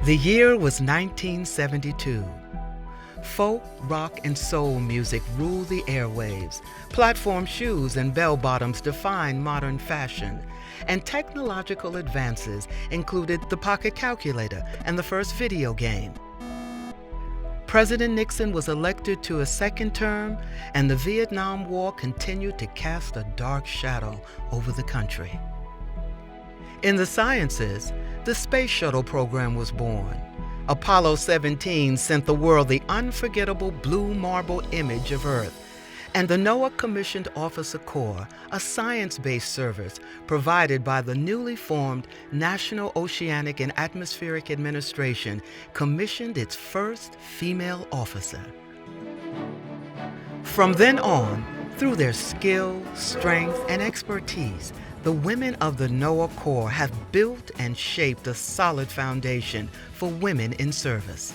The year was 1972. Folk, rock, and soul music ruled the airwaves. Platform shoes and bell-bottoms defined modern fashion. And technological advances included the pocket calculator and the first video game. President Nixon was elected to a second term, and the Vietnam War continued to cast a dark shadow over the country. In the sciences, the space shuttle program was born. Apollo 17 sent the world the unforgettable blue marble image of Earth, and the NOAA commissioned Officer Corps, a science-based service provided by the newly formed National Oceanic and Atmospheric Administration, commissioned its first female officer. From then on, through their skill, strength, and expertise, the women of the NOAA Corps have built and shaped a solid foundation for women in service.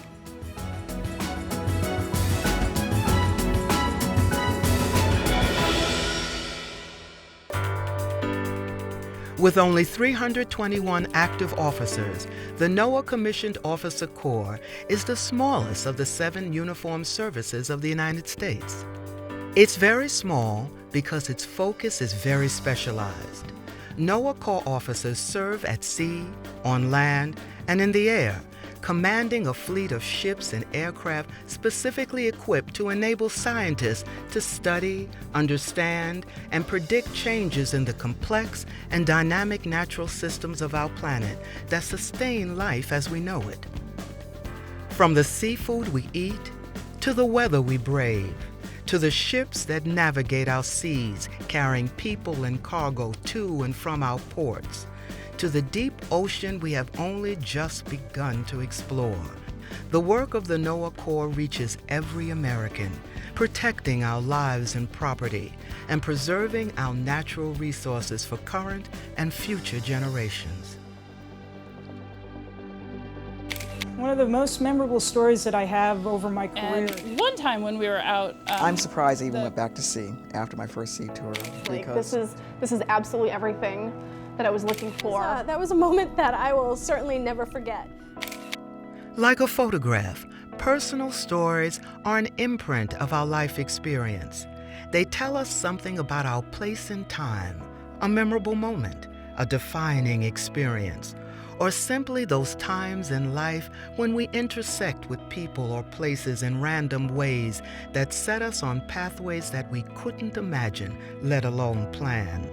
With only 321 active officers, the NOAA Commissioned Officer Corps is the smallest of the 7 uniformed services of the United States. It's very small because its focus is very specialized. NOAA Corps officers serve at sea, on land, and in the air, commanding a fleet of ships and aircraft specifically equipped to enable scientists to study, understand, and predict changes in the complex and dynamic natural systems of our planet that sustain life as we know it. From the seafood we eat, to the weather we brave, to the ships that navigate our seas, carrying people and cargo to and from our ports, to the deep ocean we have only just begun to explore. The work of the NOAA Corps reaches every American, protecting our lives and property, and preserving our natural resources for current and future generations. One of the most memorable stories that I have over my career. And one time when we were out, I'm surprised I even went back to sea after my first sea tour. This is absolutely everything that I was looking for. That was a moment that I will certainly never forget. Like a photograph, personal stories are an imprint of our life experience. They tell us something about our place in time, a memorable moment, a defining experience, or simply those times in life when we intersect with people or places in random ways that set us on pathways that we couldn't imagine, let alone plan.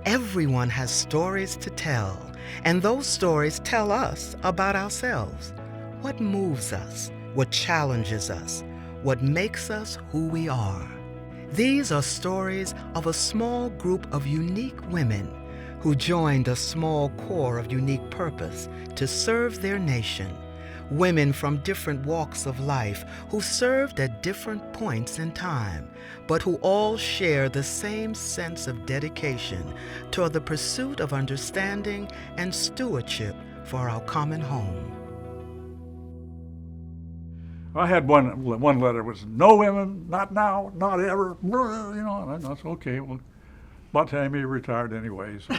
Everyone has stories to tell, and those stories tell us about ourselves. What moves us, what challenges us, what makes us who we are. These are stories of a small group of unique women who joined a small corps of unique purpose to serve their nation. Women from different walks of life who served at different points in time, but who all share the same sense of dedication toward the pursuit of understanding and stewardship for our common home. I had one letter was, "No women, not now, not ever," and that's okay. Well, by the time he retired anyway. So.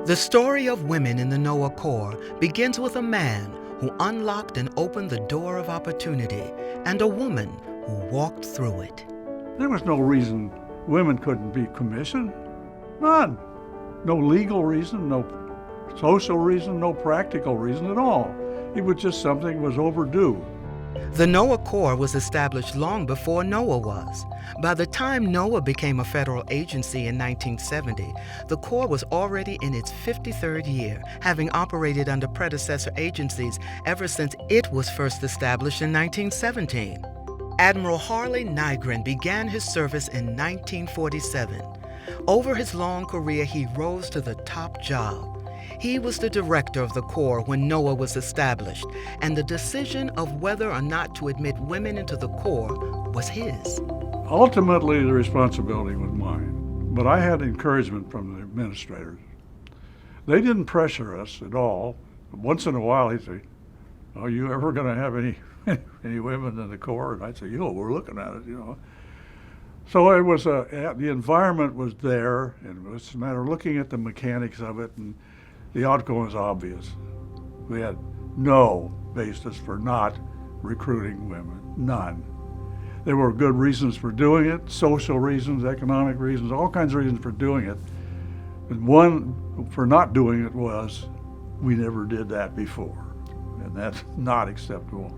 The story of women in the NOAA Corps begins with a man who unlocked and opened the door of opportunity, and a woman who walked through it. There was no reason women couldn't be commissioned. None. No legal reason, no social reason, no practical reason at all. It was just something was overdue. The NOAA Corps was established long before NOAA was. By the time NOAA became a federal agency in 1970, the Corps was already in its 53rd year, having operated under predecessor agencies ever since it was first established in 1917. Admiral Harley Nygren began his service in 1947. Over his long career, he rose to the top job. He was the director of the Corps when NOAA was established, and the decision of whether or not to admit women into the Corps was his. Ultimately, the responsibility was mine, but I had encouragement from the administrators. They didn't pressure us at all. Once in a while, he'd say, "Are you ever going to have any women in the Corps?" And I'd say, "We're looking at it, So it was the environment was there, and it was a matter of looking at the mechanics of it, and the outcome was obvious. We had no basis for not recruiting women, none. There were good reasons for doing it, social reasons, economic reasons, all kinds of reasons for doing it. But one for not doing it was, we never did that before, and that's not acceptable.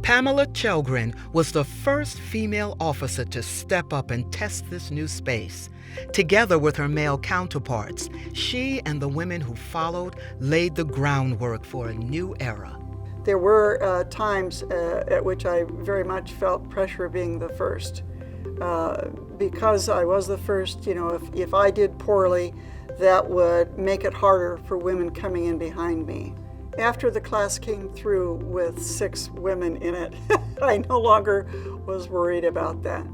Pamela Chelgren was the first female officer to step up and test this new space. Together with her male counterparts, she and the women who followed laid the groundwork for a new era. There were times at which I very much felt pressure being the first. Because I was the first, you know, if I did poorly, that would make it harder for women coming in behind me. After the class came through with 6 women in it, I no longer was worried about that.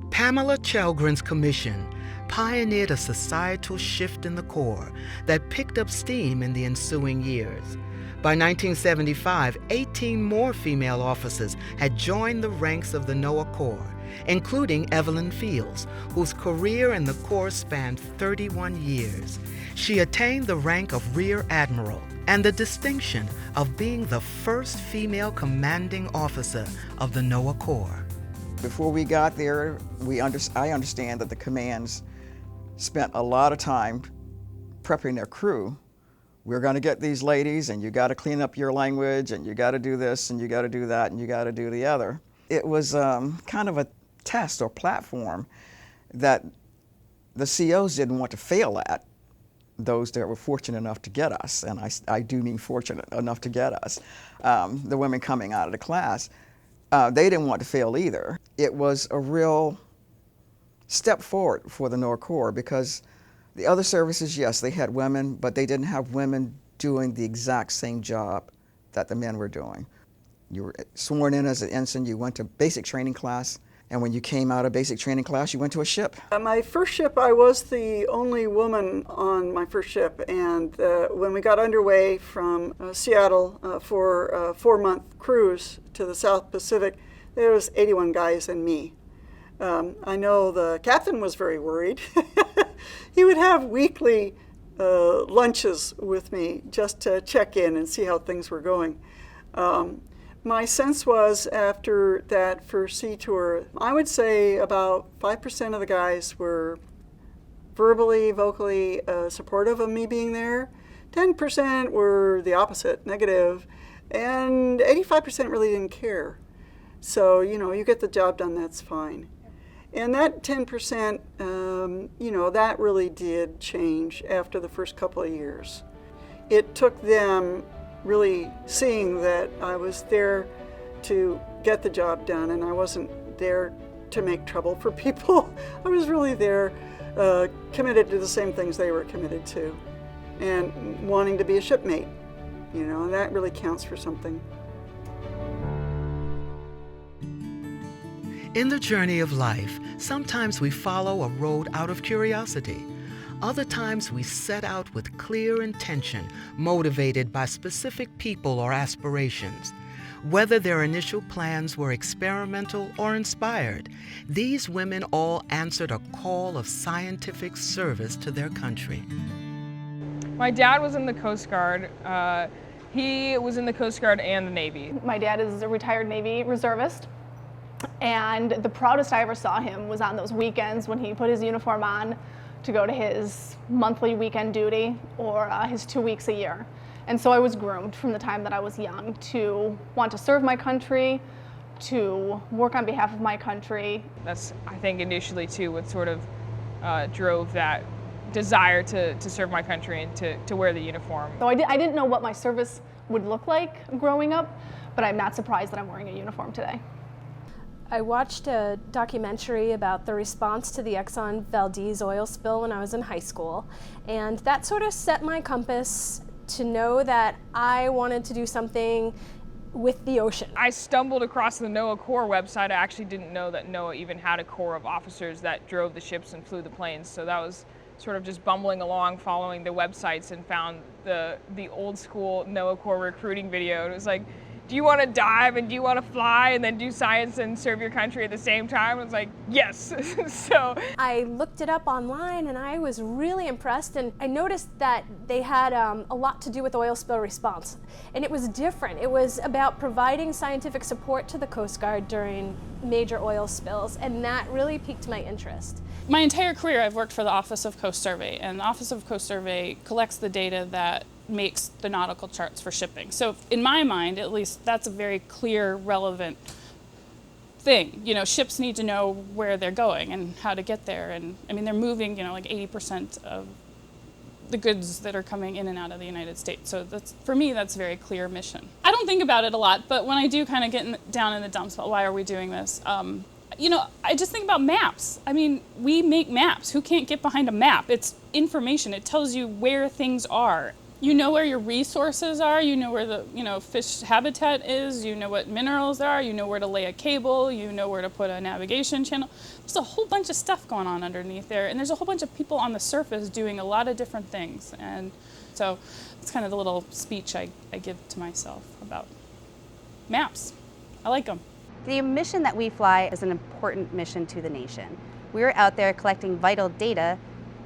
Pamela Chelgren's commission pioneered a societal shift in the Corps that picked up steam in the ensuing years. By 1975, 18 more female officers had joined the ranks of the NOAA Corps, including Evelyn Fields, whose career in the Corps spanned 31 years. She attained the rank of Rear Admiral and the distinction of being the first female commanding officer of the NOAA Corps. Before we got there, I understand that the commands spent a lot of time prepping their crew. We're going to get these ladies, and you got to clean up your language, and you got to do this, and you got to do that, and you got to do the other. It was kind of a test or platform that the COs didn't want to fail at, those that were fortunate enough to get us, and I do mean fortunate enough to get us, the women coming out of the class. They didn't want to fail either. It was a real step forward for the NOAA Corps, because the other services, yes, they had women, but they didn't have women doing the exact same job that the men were doing. You were sworn in as an ensign, you went to basic training class, and when you came out of basic training class, you went to a ship. My first ship, I was the only woman on my first ship, and when we got underway from Seattle for a 4-month cruise to the South Pacific, there was 81 guys and me. I know the captain was very worried. He would have weekly lunches with me just to check in and see how things were going. My sense was, after that first sea tour, I would say about 5% of the guys were vocally supportive of me being there. 10% were the opposite, negative, and 85% really didn't care. So, you know, you get the job done, that's fine. And that 10%, you know, that really did change after the first couple of years. It took them really seeing that I was there to get the job done, and I wasn't there to make trouble for people. I was really there committed to the same things they were committed to, and wanting to be a shipmate, you know, and that really counts for something. In the journey of life, sometimes we follow a road out of curiosity. Other times we set out with clear intention, motivated by specific people or aspirations. Whether their initial plans were experimental or inspired, these women all answered a call of scientific service to their country. My dad was in the Coast Guard. He was in the Coast Guard and the Navy. My dad is a retired Navy reservist, and the proudest I ever saw him was on those weekends when he put his uniform on to go to his monthly weekend duty or his 2 weeks a year. And so I was groomed from the time that I was young to want to serve my country, to work on behalf of my country. That's, I think, initially too what sort of drove that desire to serve my country and to wear the uniform. So I didn't know what my service would look like growing up, but I'm not surprised that I'm wearing a uniform today. I watched a documentary about the response to the Exxon Valdez oil spill when I was in high school, and that sort of set my compass to know that I wanted to do something with the ocean. I stumbled across the NOAA Corps website. I actually didn't know that NOAA even had a corps of officers that drove the ships and flew the planes, so that was sort of just bumbling along, following the websites, and found the old school NOAA Corps recruiting video. It was like, do you want to dive and do you want to fly and then do science and serve your country at the same time? I was like, yes. So I looked it up online and I was really impressed, and I noticed that they had a lot to do with oil spill response. And it was different. It was about providing scientific support to the Coast Guard during major oil spills, and that really piqued my interest. My entire career I've worked for the Office of Coast Survey, and the Office of Coast Survey collects the data that makes the nautical charts for shipping. So in my mind, at least, that's a very clear, relevant thing. You know, ships need to know where they're going and how to get there. And I mean, they're moving, you know, like 80% of the goods that are coming in and out of the United States. So that's, for me, that's a very clear mission. I don't think about it a lot, but when I do kind of get down in the dumps about why are we doing this, you know, I just think about maps. I mean, we make maps. Who can't get behind a map? It's information. It tells you where things are. You know where your resources are. You know where the, you know, fish habitat is. You know what minerals there are. You know where to lay a cable. You know where to put a navigation channel. There's a whole bunch of stuff going on underneath there, and there's a whole bunch of people on the surface doing a lot of different things. And so it's kind of the little speech I give to myself about maps. I like them. The mission that we fly is an important mission to the nation. We're out there collecting vital data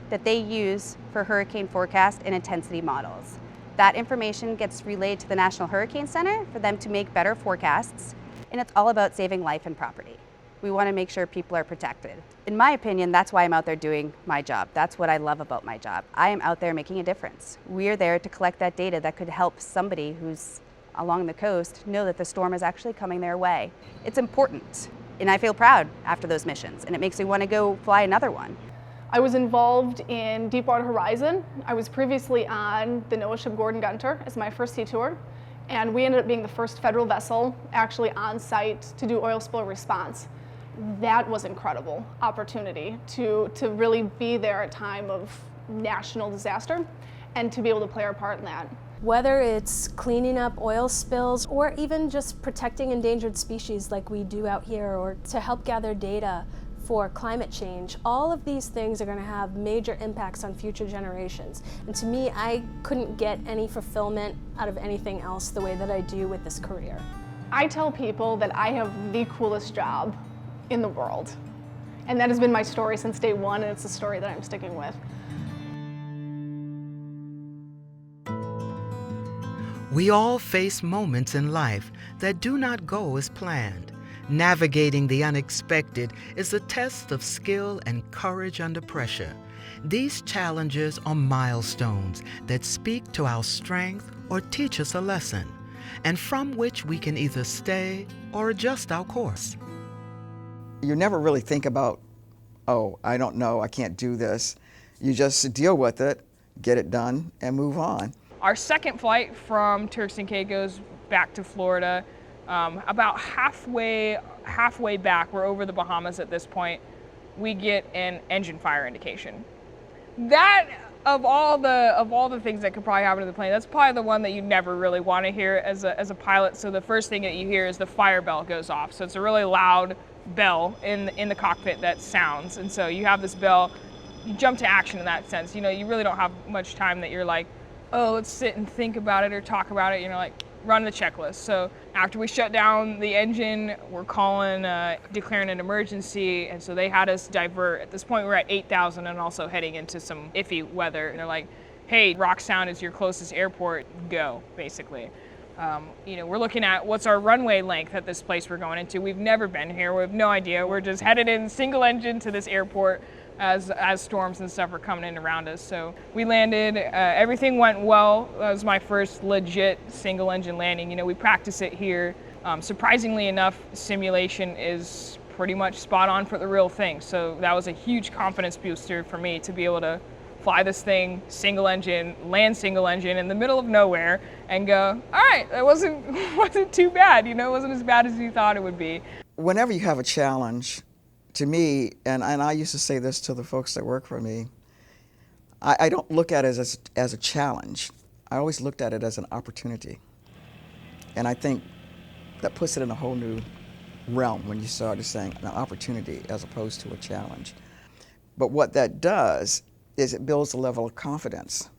that they use for hurricane forecast and intensity models. That information gets relayed to the National Hurricane Center for them to make better forecasts, and it's all about saving life and property. We want to make sure people are protected. In my opinion, that's why I'm out there doing my job. That's what I love about my job. I am out there making a difference. We're there to collect that data that could help somebody who's along the coast know that the storm is actually coming their way. It's important, and I feel proud after those missions, and it makes me want to go fly another one. I was involved in Deepwater Horizon. I was previously on the NOAA ship Gordon Gunter as my first sea tour, and we ended up being the first federal vessel actually on site to do oil spill response. That was an incredible opportunity to really be there at a time of national disaster and to be able to play our part in that. Whether it's cleaning up oil spills or even just protecting endangered species like we do out here, or to help gather data for climate change, all of these things are going to have major impacts on future generations. And to me, I couldn't get any fulfillment out of anything else the way that I do with this career. I tell people that I have the coolest job in the world. And that has been my story since day one, and it's a story that I'm sticking with. We all face moments in life that do not go as planned. Navigating the unexpected is a test of skill and courage under pressure. These challenges are milestones that speak to our strength or teach us a lesson, and from which we can either stay or adjust our course. You never really think about, oh, I don't know, I can't do this. You just deal with it, get it done, and move on. our second flight from Turks and Caicos back to Florida, about halfway back, we're over the Bahamas at this point, we get an engine fire indication. That, of all the things that could probably happen to the plane, that's probably the one that you never really want to hear as a pilot. So the first thing that you hear is the fire bell goes off. So it's a really loud bell in the cockpit that sounds. And so you have this bell, you jump to action in that sense. You know, you really don't have much time that you're like, oh, let's sit and think about it or talk about it. You know, like, run the checklist. So after we shut down the engine, we're calling, declaring an emergency, and so they had us divert. At this point, we're at 8,000 and also heading into some iffy weather. And they're like, hey, Rock Sound is your closest airport, go, basically. You know, we're looking at what's our runway length at this place we're going into. We've never been here, we have no idea. We're just headed in single engine to this airport as storms and stuff are coming in around us. So we landed, everything went well. That was my first legit single engine landing. You know, we practice it here. Surprisingly enough, simulation is pretty much spot on for the real thing. So that was a huge confidence booster for me to be able to fly this thing single engine, land single engine in the middle of nowhere and go, all right, that wasn't too bad. You know, it wasn't as bad as you thought it would be. Whenever you have a challenge, to me, and I used to say this to the folks that work for me, I don't look at it as a challenge. I always looked at it as an opportunity. And I think that puts it in a whole new realm when you started saying an opportunity as opposed to a challenge. But what that does is it builds a level of confidence.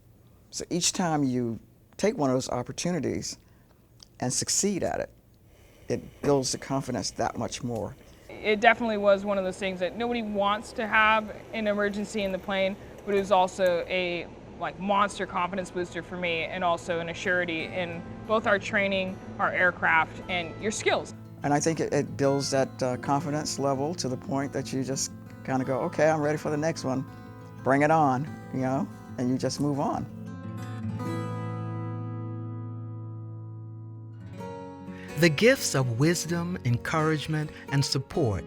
So each time you take one of those opportunities and succeed at it, it builds the confidence that much more. It definitely was one of those things that nobody wants to have an emergency in the plane, but it was also a monster confidence booster for me, and also an assurity in both our training, our aircraft, and your skills. And I think it builds that confidence level to the point that you just kind of go, okay, I'm ready for the next one. Bring it on, you know, and you just move on. The gifts of wisdom, encouragement, and support,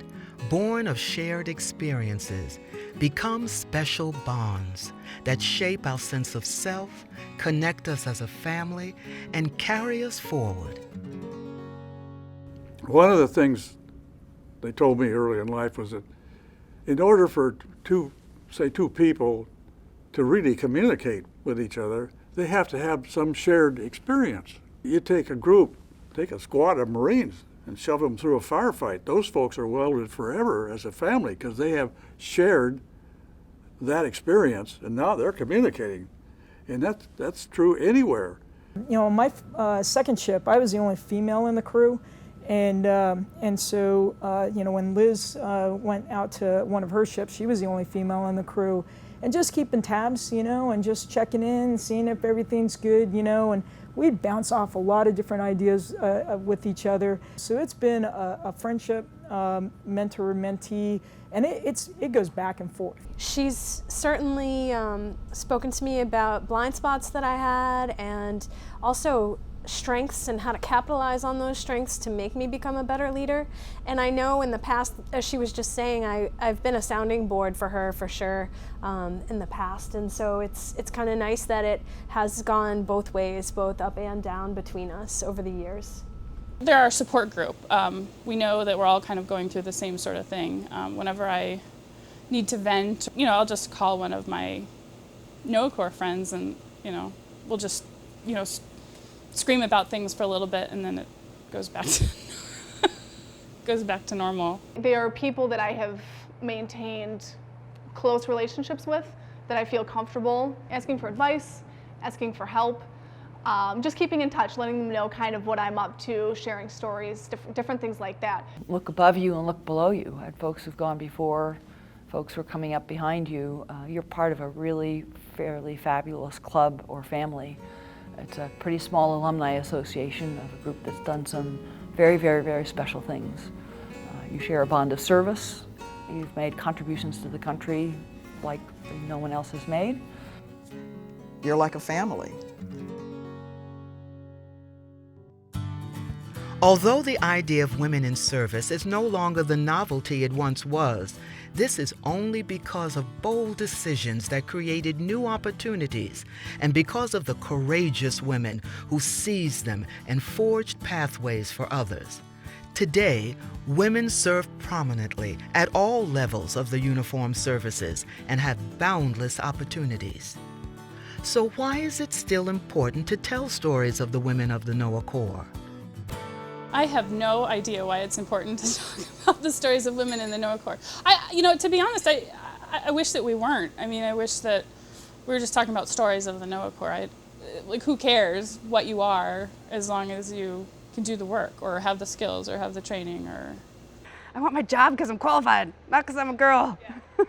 born of shared experiences, become special bonds that shape our sense of self, connect us as a family, and carry us forward. One of the things they told me early in life was that in order for two people to really communicate with each other, they have to have some shared experience. You take a group, take a squad of Marines and shove them through a firefight. Those folks are welded forever as a family because they have shared that experience, and now they're communicating. And that's true anywhere. You know, my second ship, I was the only female in the crew. And so, you know, when Liz went out to one of her ships, she was the only female in the crew. And just keeping tabs, you know, and just checking in, seeing if everything's good, you know, and we'd bounce off a lot of different ideas with each other. So it's been a friendship, mentor-mentee, and it goes back and forth. She's certainly spoken to me about blind spots that I had, and also strengths and how to capitalize on those strengths to make me become a better leader. And I know in the past, as she was just saying, I've been a sounding board for her for sure in the past. And so it's kind of nice that it has gone both ways, both up and down between us over the years. They're our support group. We know that we're all kind of going through the same sort of thing. Whenever I need to vent, you know, I'll just call one of my NOAA Corps friends, and, you know, we'll just, you know, scream about things for a little bit, and then it goes back to goes back to normal. They are people that I have maintained close relationships with, that I feel comfortable asking for advice, asking for help, just keeping in touch, letting them know kind of what I'm up to, sharing stories, different things like that. Look above you and look below you at folks who've gone before, folks who are coming up behind you. You're part of a really fairly fabulous club or family. It's a pretty small alumni association of a group that's done some very, very, very special things. You share a bond of service. You've made contributions to the country like no one else has made. You're like a family. Although the idea of women in service is no longer the novelty it once was, this is only because of bold decisions that created new opportunities, and because of the courageous women who seized them and forged pathways for others. Today, women serve prominently at all levels of the uniformed services and have boundless opportunities. So why is it still important to tell stories of the women of the NOAA Corps? I have no idea why it's important to talk about the stories of women in the NOAA Corps. You know, to be honest, I wish that we weren't. I mean, I wish that we were just talking about stories of the NOAA Corps. Like, who cares what you are as long as you can do the work or have the skills or have the training or... I want my job because I'm qualified, not because I'm a girl. Yeah.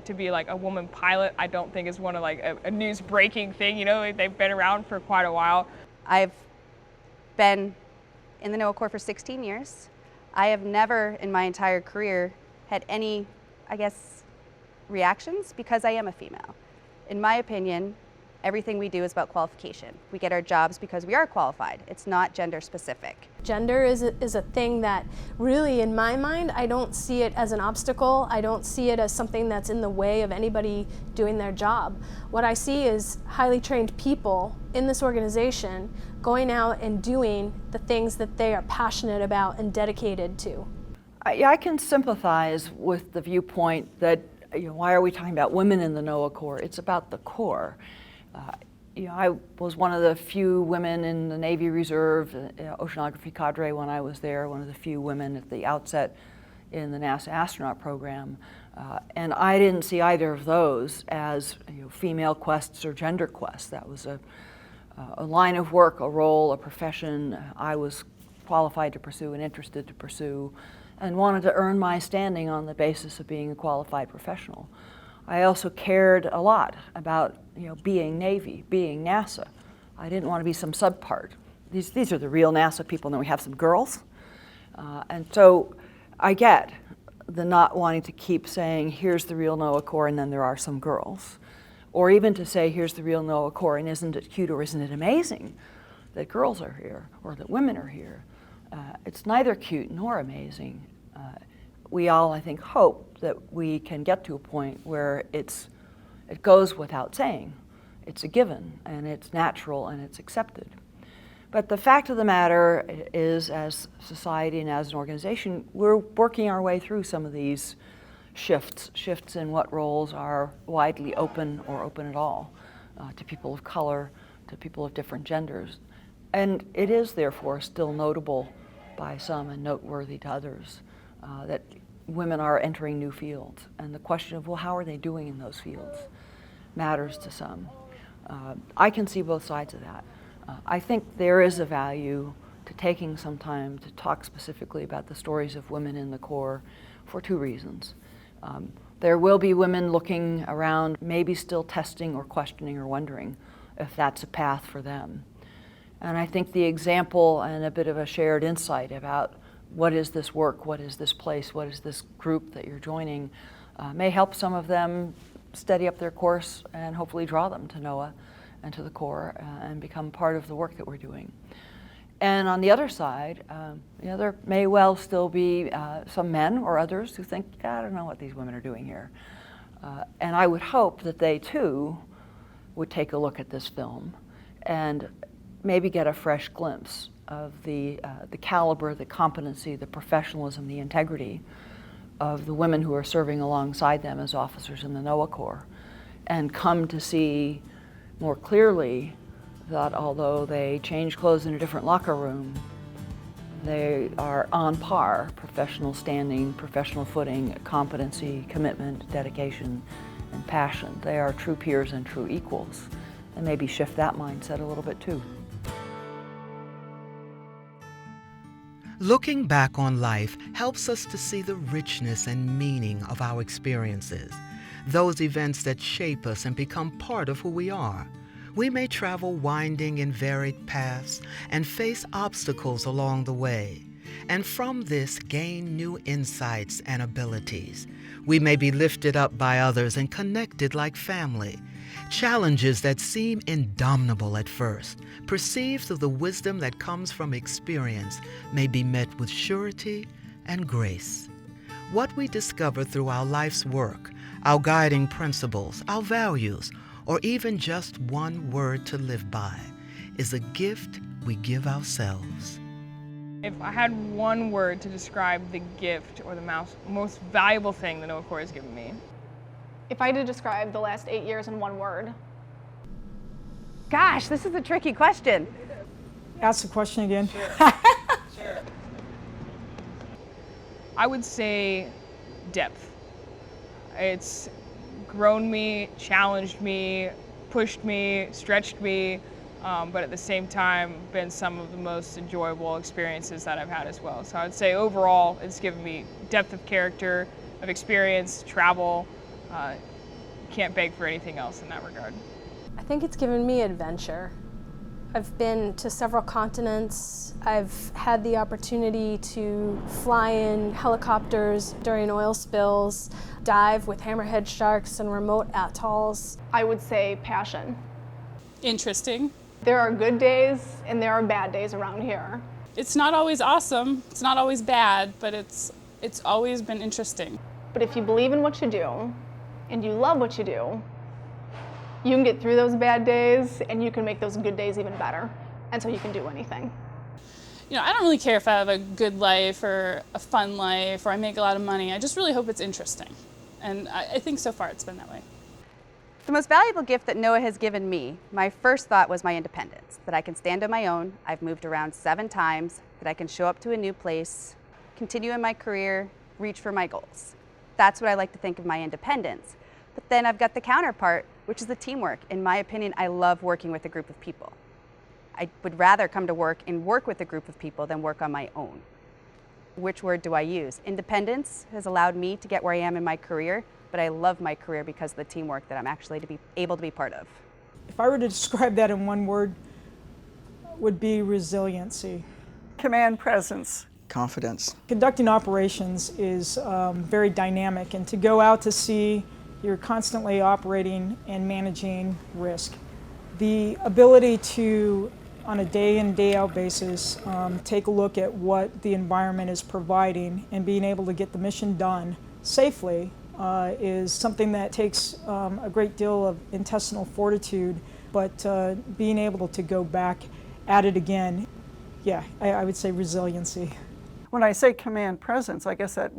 To be like a woman pilot, I don't think is one of like a news breaking thing. You know, they've been around for quite a while. I've been in the NOAA Corps for 16 years. I have never in my entire career had any, I guess, reactions because I am a female. In my opinion, everything we do is about qualification. We get our jobs because we are qualified. It's not gender specific. Gender is a thing that really, in my mind, I don't see it as an obstacle. I don't see it as something that's in the way of anybody doing their job. What I see is highly trained people in this organization going out and doing the things that they are passionate about and dedicated to. I can sympathize with the viewpoint that, you know, why are we talking about women in the NOAA Corps? It's about the Corps. You know, I was one of the few women in the Navy Reserve oceanography cadre when I was there, one of the few women at the outset in the NASA astronaut program. And I didn't see either of those as, you know, female quests or gender quests. That was a line of work, a role, a profession I was qualified to pursue and interested to pursue, and wanted to earn my standing on the basis of being a qualified professional. I also cared a lot about being Navy, being NASA. I didn't want to be some subpart. These are the real NASA people, and then we have some girls. And so I get the not wanting to keep saying, here's the real NOAA Corps, and then there are some girls. Or even to say, here's the real NOAA Corps, and isn't it cute or isn't it amazing that girls are here or that women are here? It's neither cute nor amazing. We all, I think, hope that we can get to a point where it goes without saying. It's a given, and it's natural, and it's accepted. But the fact of the matter is, as society and as an organization, we're working our way through some of these shifts in what roles are widely open or open at all to people of color, to people of different genders. And it is, therefore, still notable by some and noteworthy to others that women are entering new fields. And the question of, well, how are they doing in those fields matters to some. I can see both sides of that. I think there is a value to taking some time to talk specifically about the stories of women in the Corps for two reasons. There will be women looking around, maybe still testing or questioning or wondering if that's a path for them. And I think the example and a bit of a shared insight about what is this work, what is this place, what is this group that you're joining, may help some of them steady up their course and hopefully draw them to NOAA and to the Corps and become part of the work that we're doing. And on the other side, there may well still be some men or others who think, I don't know what these women are doing here. And I would hope that they too would take a look at this film and maybe get a fresh glimpse of the caliber, the competency, the professionalism, the integrity of the women who are serving alongside them as officers in the NOAA Corps, and come to see more clearly that although they change clothes in a different locker room, they are on par, professional standing, professional footing, competency, commitment, dedication, and passion. They are true peers and true equals, and maybe shift that mindset a little bit too. Looking back on life helps us to see the richness and meaning of our experiences, those events that shape us and become part of who we are. We may travel winding and varied paths and face obstacles along the way, and from this gain new insights and abilities. We may be lifted up by others and connected like family. Challenges that seem indomitable at first, perceived through the wisdom that comes from experience, may be met with surety and grace. What we discover through our life's work, our guiding principles, our values, or even just one word to live by, is a gift we give ourselves. If I had one word to describe the gift or the most valuable thing the NOAA Corps has given me, If I had to describe the last 8 years in one word, Gosh, this is a tricky question. Ask the question again. Sure. I would say depth. It's grown me, challenged me, pushed me, stretched me, but at the same time been some of the most enjoyable experiences that I've had as well. So I would say overall it's given me depth of character, of experience, travel. Can't beg for anything else in that regard. I think it's given me adventure. I've been to several continents. I've had the opportunity to fly in helicopters during oil spills, dive with hammerhead sharks in remote atolls. I would say passion. Interesting. There are good days and there are bad days around here. It's not always awesome, it's not always bad, but it's always been interesting. But if you believe in what you do and you love what you do, you can get through those bad days and you can make those good days even better. And so you can do anything. I don't really care if I have a good life or a fun life or I make a lot of money. I just really hope it's interesting. And I think so far it's been that way. The most valuable gift that NOAA has given me, my first thought was my independence, that I can stand on my own. I've moved around 7 times, that I can show up to a new place, continue in my career, reach for my goals. That's what I like to think of my independence. But then I've got the counterpart, which is the teamwork. In my opinion, I love working with a group of people. I would rather come to work and work with a group of people than work on my own. Which word do I use? Independence has allowed me to get where I am in my career, but I love my career because of the teamwork that I'm actually able to be part of. If I were to describe that in one word, it would be resiliency. Command presence. Confidence. Conducting operations is very dynamic, and to go out to sea, you're constantly operating and managing risk. The ability to, on a day in, day out basis, take a look at what the environment is providing and being able to get the mission done safely is something that takes a great deal of intestinal fortitude, but being able to go back at it again, yeah, I would say resiliency. When I say command presence, I guess that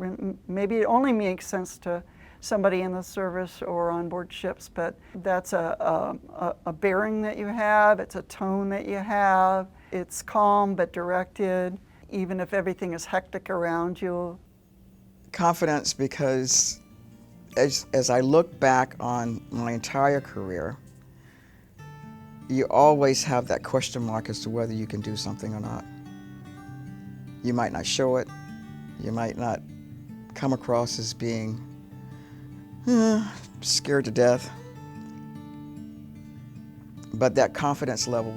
maybe it only makes sense to somebody in the service or on board ships, but that's a bearing that you have, it's a tone that you have, it's calm but directed, even if everything is hectic around you. Confidence, because as I look back on my entire career, you always have that question mark as to whether you can do something or not. You might not show it, you might not come across as being scared to death, but that confidence level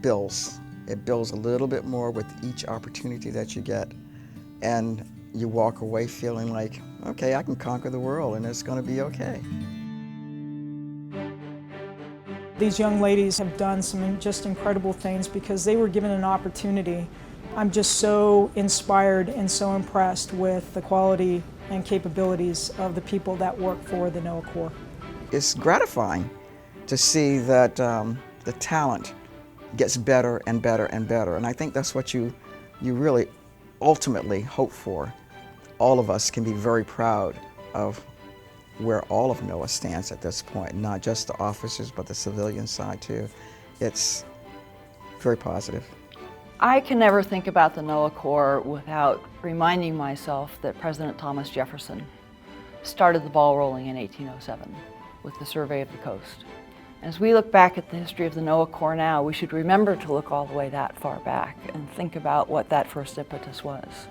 builds. It builds a little bit more with each opportunity that you get, and you walk away feeling like, okay, I can conquer the world and it's going to be okay. These young ladies have done some just incredible things because they were given an opportunity. I'm just so inspired and so impressed with the quality and capabilities of the people that work for the NOAA Corps. It's gratifying to see that the talent gets better and better and better, and I think that's what you really ultimately hope for. All of us can be very proud of where all of NOAA stands at this point, not just the officers, but the civilian side too. It's very positive. I can never think about the NOAA Corps without reminding myself that President Thomas Jefferson started the ball rolling in 1807 with the Survey of the Coast. As we look back at the history of the NOAA Corps now, we should remember to look all the way that far back and think about what that first impetus was.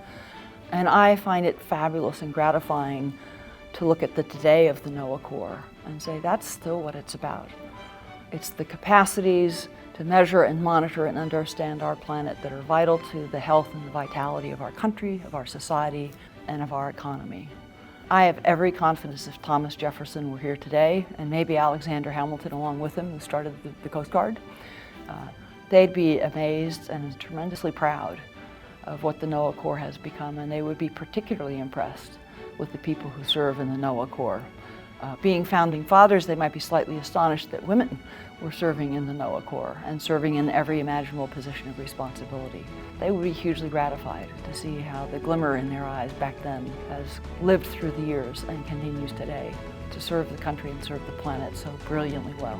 And I find it fabulous and gratifying to look at the today of the NOAA Corps and say that's still what it's about. It's the capacities to measure and monitor and understand our planet that are vital to the health and the vitality of our country, of our society, and of our economy. I have every confidence if Thomas Jefferson were here today, and maybe Alexander Hamilton along with him, who started the Coast Guard, they'd be amazed and tremendously proud of what the NOAA Corps has become, and they would be particularly impressed with the people who serve in the NOAA Corps. Being founding fathers, they might be slightly astonished that women were serving in the NOAA Corps and serving in every imaginable position of responsibility. They would be hugely gratified to see how the glimmer in their eyes back then has lived through the years and continues today to serve the country and serve the planet so brilliantly well.